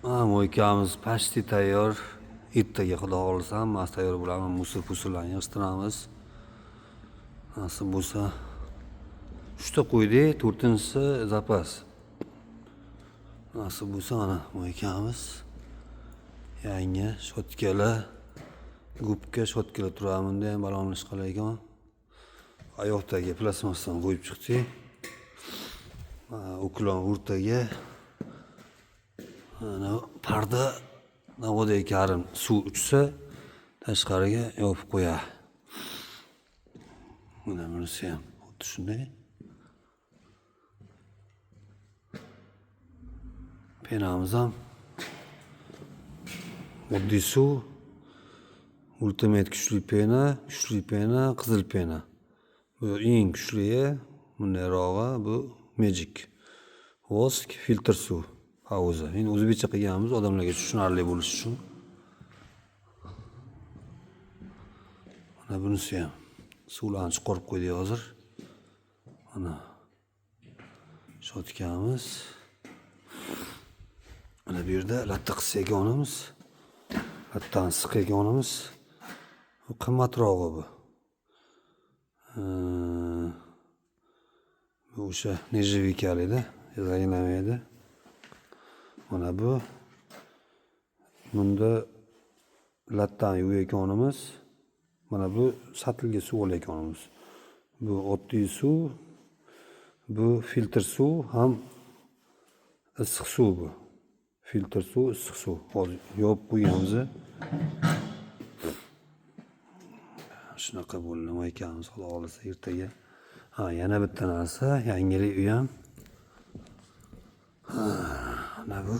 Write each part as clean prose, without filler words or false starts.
Mo'ykamiz pashti tayyor. Ertaga xudo xohlasa hammasi tayyor bo'ladi. Musul-pusullarni yig'ishtiramiz. Nasib bo'lsa 3 ta qo'ydik, 4-inchisi zapas. Nasib bo'lsa mana mo'ykamiz yangi shotkalar, gubka shotkalar turadi. Bunda ham balonlash qalay ekan. Oyoqdagi plastmassadan qo'yib chiqdik. Uklon o'rtaga parda navodagi karim suv uchsa tashqariga yopib qo'yadi. Mana bunisi ham xuddi shunday. Penamiz ham oddiy suv, ultimate kuchli pena, qizil pena. Bu eng kuchli, bundayrog'i bu Magic. Vosk filtr suv havuzi. Endi o'zbekcha qilganmiz odamlarga tushunarli bo'lishi uchun. Mana bunisi ham suvlarni chiqarib qo'ydik hozir. Mana shotkamiz. Mana bu yerda latta qilsa ekanimiz. Lattani siq ekanimiz. Bu qimmatrog'i bu. Bu o'sha nejivikalikda zanglamaydi. Mana bu. Bunda lattani yuvayotganimiz. Mana bu satilga suv olayotganimiz. Bu oddiy suv. Bu filtr suv ham issiq suv bu. Filtr suv, issiq suv. Hozir yopib qo'yganmiz. Shunaqa bo'ldi ekanmiz, xudo xolasa ertaga. Yana bitta narsa, yangilik u ham. Mana bu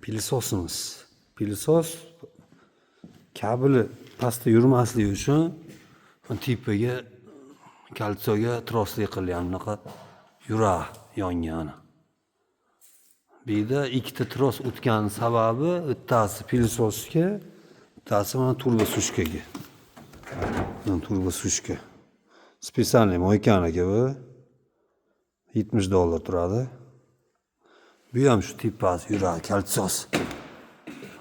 pilsosimiz. Pilsos kabeli pastda yurmasligi uchun tepaga kaltsoga trosli qilgan, bunaqa yuradi yongani. Bu yerda ikkita tros o'tgani sababi bittasi pilsosga, bittasi mana turbosушkaga. Turbosушка. Специальный mo'ykaniki bu. $70 turadi. Bu ham shu tepasi yuradi, kaltsos.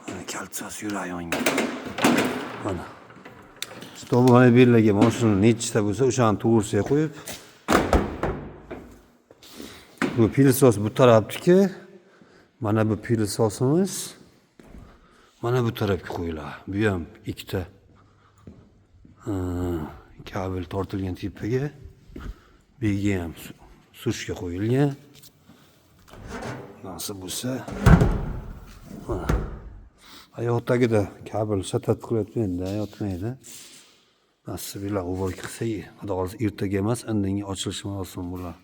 Mana kaltsos yuradi yonga. Mana. Stol mana bellarga mashina nechta bo'lsa, o'shani to'g'risiga qo'yib. Bu pilsos bu tarafdiki, mana bu pilsosimiz mana bu tarafga qo'yiladi. Bu ham ikkita kabel tortilgan tepaga. Bu yerga ham sushka qo'yilgan. Nasib bo'lsa mana oyoqdagida kabel shatat qilyapti-da, yotmaydi. Nasib bilan uvorga qilsak, xudo xolasa ertaga emas, indinga ochilish marosimi bo'ladi.